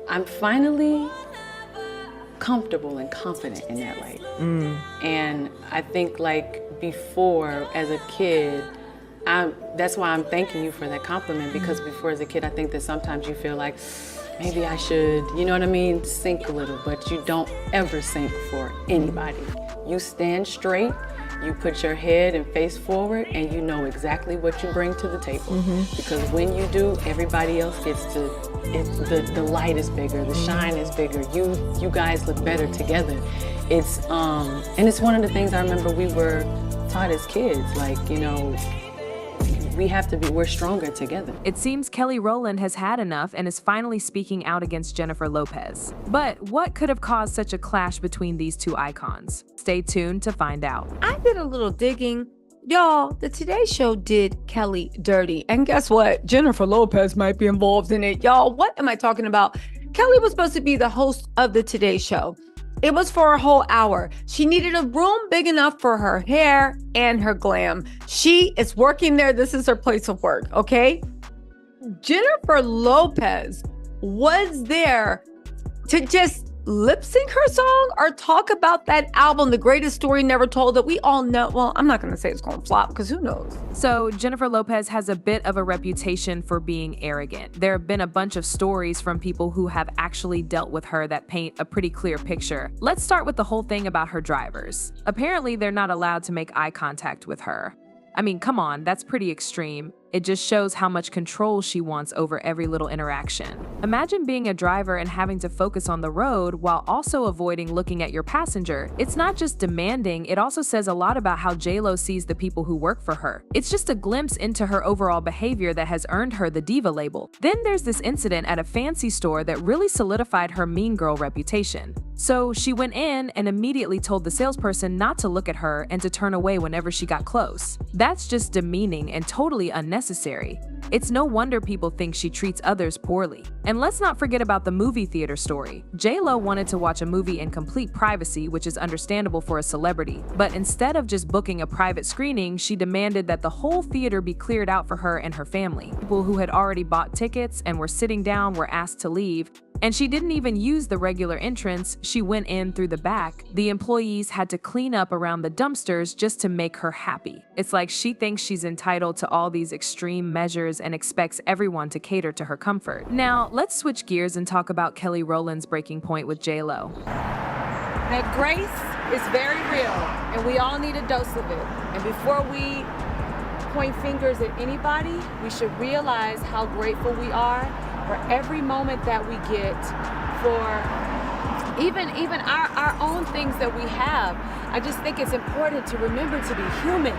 I'm finally comfortable and confident in that light. And I think like before, as a kid, that's why I'm thanking you for that compliment, because before as a kid, I think that sometimes you feel like, maybe I should, you know what I mean, sink a little, but you don't ever sink for anybody. You stand straight, you put your head and face forward, and you know exactly what you bring to the table. Because when you do, everybody else gets to, the light is bigger, the shine is bigger, you guys look better together. It's, and it's one of the things I remember we were taught as kids, like, you know, we're stronger together. It seems Kelly Rowland has had enough and is finally speaking out against Jennifer Lopez. But what could have caused such a clash between these two icons? Stay tuned to find out. I did a little digging. Y'all, the Today Show did Kelly dirty. And guess what? Jennifer Lopez might be involved in it. Y'all, what am I talking about? Kelly was supposed to be the host of the Today Show. It was for a whole hour. She needed a room big enough for her hair and her glam. She is working there. This is her place of work, okay? Jennifer Lopez was there to just lip sync her song or talk about that album, The Greatest Story Never Told, that we all know. Well, I'm not going to say it's going to flop because who knows? So Jennifer Lopez has a bit of a reputation for being arrogant. There have been a bunch of stories from people who have actually dealt with her that paint a pretty clear picture. Let's start with the whole thing about her drivers. Apparently, they're not allowed to make eye contact with her. I mean, come on, that's pretty extreme. It just shows how much control she wants over every little interaction. Imagine being a driver and having to focus on the road while also avoiding looking at your passenger. It's not just demanding, it also says a lot about how J.Lo sees the people who work for her. It's just a glimpse into her overall behavior that has earned her the diva label. Then there's this incident at a fancy store that really solidified her mean girl reputation. So she went in and immediately told the salesperson not to look at her and to turn away whenever she got close. That's just demeaning and totally unnecessary. It's no wonder people think she treats others poorly. And let's not forget about the movie theater story. J.Lo wanted to watch a movie in complete privacy, which is understandable for a celebrity. But instead of just booking a private screening, she demanded that the whole theater be cleared out for her and her family. People who had already bought tickets and were sitting down were asked to leave. And she didn't even use the regular entrance, she went in through the back. The employees had to clean up around the dumpsters just to make her happy. It's like she thinks she's entitled to all these extreme measures and expects everyone to cater to her comfort. Now, let's switch gears and talk about Kelly Rowland's breaking point with J.Lo. That grace is very real, and we all need a dose of it. And before we point fingers at anybody, we should realize how grateful we are for every moment that we get, for even our own things that we have. I just think it's important to remember to be human.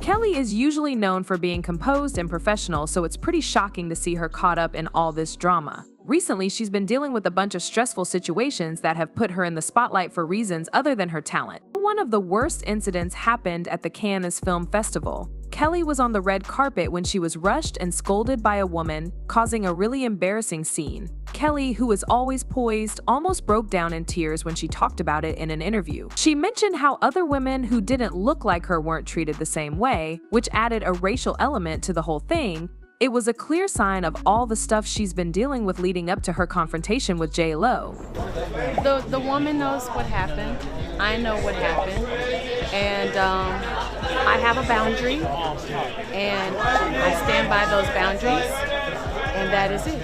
Kelly is usually known for being composed and professional, so it's pretty shocking to see her caught up in all this drama. Recently, she's been dealing with a bunch of stressful situations that have put her in the spotlight for reasons other than her talent. One of the worst incidents happened at the Cannes Film Festival. Kelly was on the red carpet when she was rushed and scolded by a woman, causing a really embarrassing scene. Kelly, who is always poised, almost broke down in tears when she talked about it in an interview. She mentioned how other women who didn't look like her weren't treated the same way, which added a racial element to the whole thing. It was a clear sign of all the stuff she's been dealing with leading up to her confrontation with J.Lo. The woman knows what happened. I know what happened. And I have a boundary. And I stand by those boundaries. And that is it.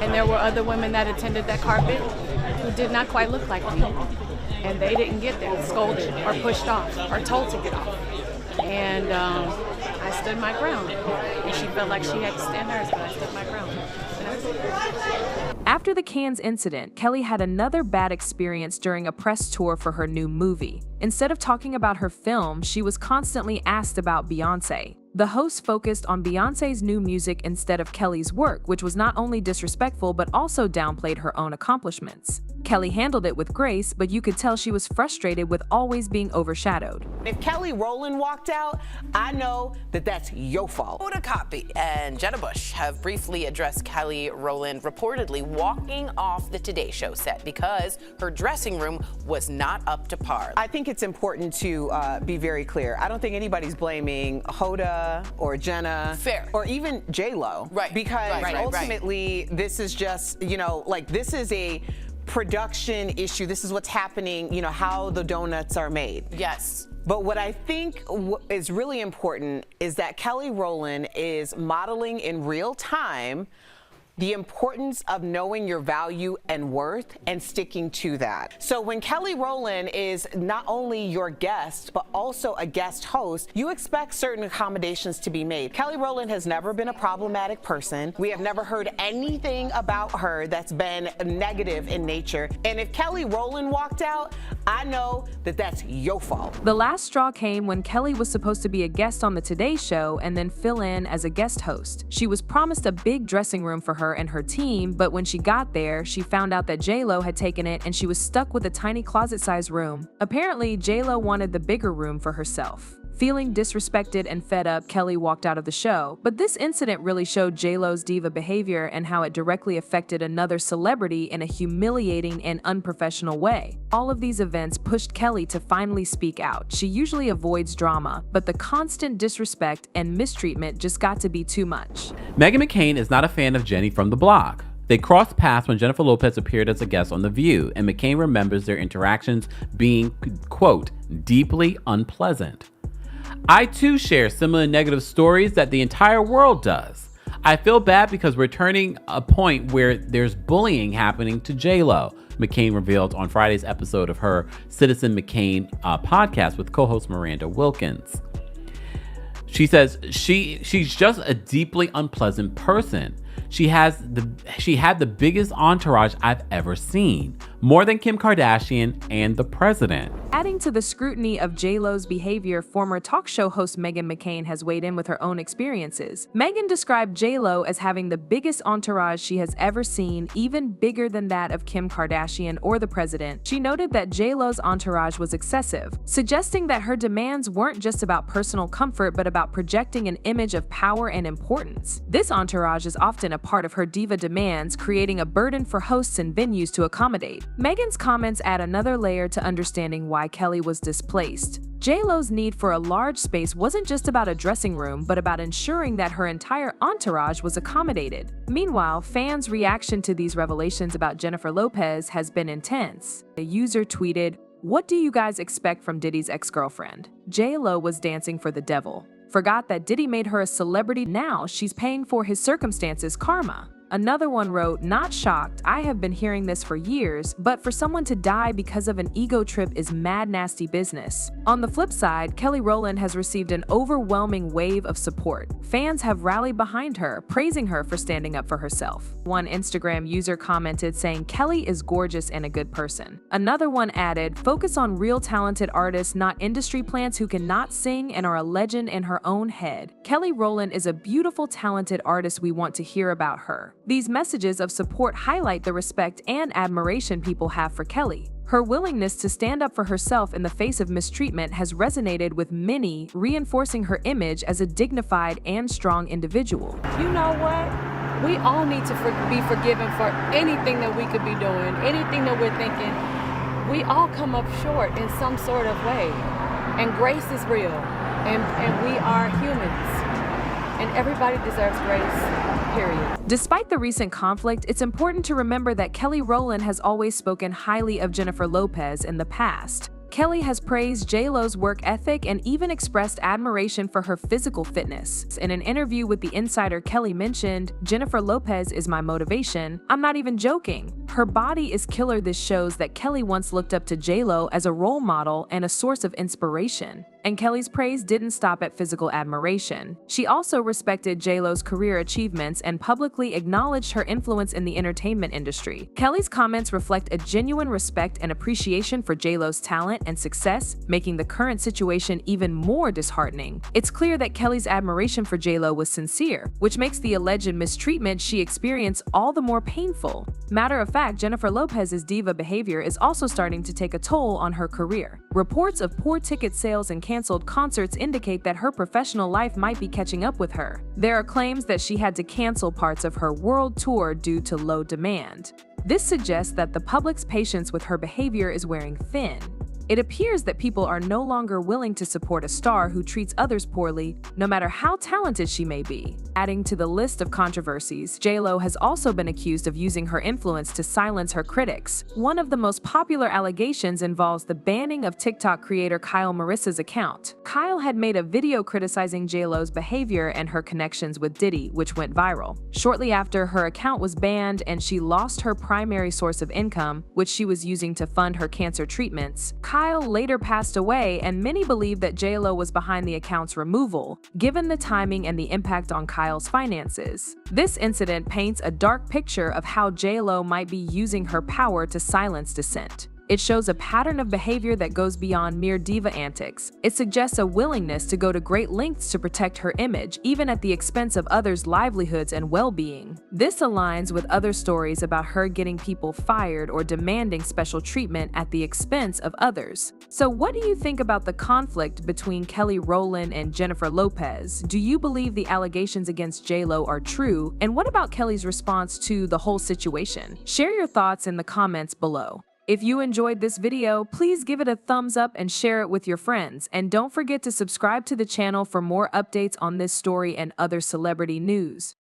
And there were other women that attended that carpet who did not quite look like me. And they didn't get there scolded or pushed off or told to get off. And I stood my ground. And she felt like she had to stand hers, but I stood my ground. After the Cannes incident, Kelly had another bad experience during a press tour for her new movie. Instead of talking about her film, she was constantly asked about Beyonce. The host focused on Beyonce's new music instead of Kelly's work, which was not only disrespectful but also downplayed her own accomplishments. Kelly handled it with grace, but you could tell she was frustrated with always being overshadowed. If Kelly Rowland walked out, I know that that's your fault. Hoda Kotb and Jenna Bush have briefly addressed Kelly Rowland reportedly walking off the Today Show set because her dressing room was not up to par. I think it's important to be very clear. I don't think anybody's blaming Hoda or Jenna. Fair. Or even J-Lo. Right. Because ultimately, this is just, you know, like this is a production issue. This is what's happening, you know, how the donuts are made. Yes. But what I think is really important is that Kelly Rowland is modeling in real time the importance of knowing your value and worth and sticking to that. So when Kelly Rowland is not only your guest, but also a guest host, you expect certain accommodations to be made. Kelly Rowland has never been a problematic person. We have never heard anything about her that's been negative in nature. And if Kelly Rowland walked out, I know that that's your fault. The last straw came when Kelly was supposed to be a guest on the Today Show and then fill in as a guest host. She was promised a big dressing room for her and her team, but when she got there, she found out that J-Lo had taken it and she was stuck with a tiny closet-sized room. Apparently, J-Lo wanted the bigger room for herself. Feeling disrespected and fed up, Kelly walked out of the show. But this incident really showed J-Lo's diva behavior and how it directly affected another celebrity in a humiliating and unprofessional way. All of these events pushed Kelly to finally speak out. She usually avoids drama, but the constant disrespect and mistreatment just got to be too much. Meghan McCain is not a fan of Jenny from the block. They crossed paths when Jennifer Lopez appeared as a guest on The View, and McCain remembers their interactions being, quote, deeply unpleasant. I too share similar negative stories that the entire world does. I feel bad because we're turning a point where there's bullying happening to J-Lo, McCain revealed on Friday's episode of her Citizen McCain podcast with co-host Miranda Wilkins. She says she's just a deeply unpleasant person. She had the biggest entourage I've ever seen, more than Kim Kardashian and the president. Adding to the scrutiny of J-Lo's behavior, former talk show host Meghan McCain has weighed in with her own experiences. Meghan described J-Lo as having the biggest entourage she has ever seen, even bigger than that of Kim Kardashian or the president. She noted that J-Lo's entourage was excessive, suggesting that her demands weren't just about personal comfort but about projecting an image of power and importance. This entourage is often a part of her diva demands, creating a burden for hosts and venues to accommodate. Meghan's comments add another layer to understanding why Kelly was displaced. J-Lo's need for a large space wasn't just about a dressing room, but about ensuring that her entire entourage was accommodated. Meanwhile, fans' reaction to these revelations about Jennifer Lopez has been intense. A user tweeted, "What do you guys expect from Diddy's ex-girlfriend? J-Lo was dancing for the devil. Forgot that Diddy made her a celebrity. Now she's paying for his circumstances, karma." Another one wrote, "Not shocked, I have been hearing this for years, but for someone to die because of an ego trip is mad nasty business." On the flip side, Kelly Rowland has received an overwhelming wave of support. Fans have rallied behind her, praising her for standing up for herself. One Instagram user commented saying, "Kelly is gorgeous and a good person." Another one added, "Focus on real talented artists, not industry plants who cannot sing and are a legend in her own head. Kelly Rowland is a beautiful, talented artist. We want to hear about her." These messages of support highlight the respect and admiration people have for Kelly. Her willingness to stand up for herself in the face of mistreatment has resonated with many, reinforcing her image as a dignified and strong individual. You know what? We all need to be forgiven for anything that we could be doing, anything that we're thinking. We all come up short in some sort of way. And grace is real. And we are humans. And everybody deserves grace, period. Despite the recent conflict, it's important to remember that Kelly Rowland has always spoken highly of Jennifer Lopez in the past. Kelly has praised J-Lo's work ethic and even expressed admiration for her physical fitness. In an interview with The Insider, Kelly mentioned, "Jennifer Lopez is my motivation. I'm not even joking. Her body is killer." This shows that Kelly once looked up to J-Lo as a role model and a source of inspiration. And Kelly's praise didn't stop at physical admiration. She also respected J-Lo's career achievements and publicly acknowledged her influence in the entertainment industry. Kelly's comments reflect a genuine respect and appreciation for J-Lo's talent and success, making the current situation even more disheartening. It's clear that Kelly's admiration for J-Lo was sincere, which makes the alleged mistreatment she experienced all the more painful. Matter of fact, Jennifer Lopez's diva behavior is also starting to take a toll on her career. Reports of poor ticket sales and canceled concerts indicate that her professional life might be catching up with her. There are claims that she had to cancel parts of her world tour due to low demand. This suggests that the public's patience with her behavior is wearing thin. It appears that people are no longer willing to support a star who treats others poorly, no matter how talented she may be. Adding to the list of controversies, J-Lo has also been accused of using her influence to silence her critics. One of the most popular allegations involves the banning of TikTok creator Kyle Marissa's account. Kyle had made a video criticizing J-Lo's behavior and her connections with Diddy, which went viral. Shortly after, her account was banned and she lost her primary source of income, which she was using to fund her cancer treatments. Kyle later passed away, and many believe that J-Lo was behind the account's removal, given the timing and the impact on Kyle's finances. This incident paints a dark picture of how J-Lo might be using her power to silence dissent. It shows a pattern of behavior that goes beyond mere diva antics. It suggests a willingness to go to great lengths to protect her image, even at the expense of others' livelihoods and well-being. This aligns with other stories about her getting people fired or demanding special treatment at the expense of others. So what do you think about the conflict between Kelly Rowland and Jennifer Lopez? Do you believe the allegations against J-Lo are true? And what about Kelly's response to the whole situation? Share your thoughts in the comments below. If you enjoyed this video, please give it a thumbs up and share it with your friends. And don't forget to subscribe to the channel for more updates on this story and other celebrity news.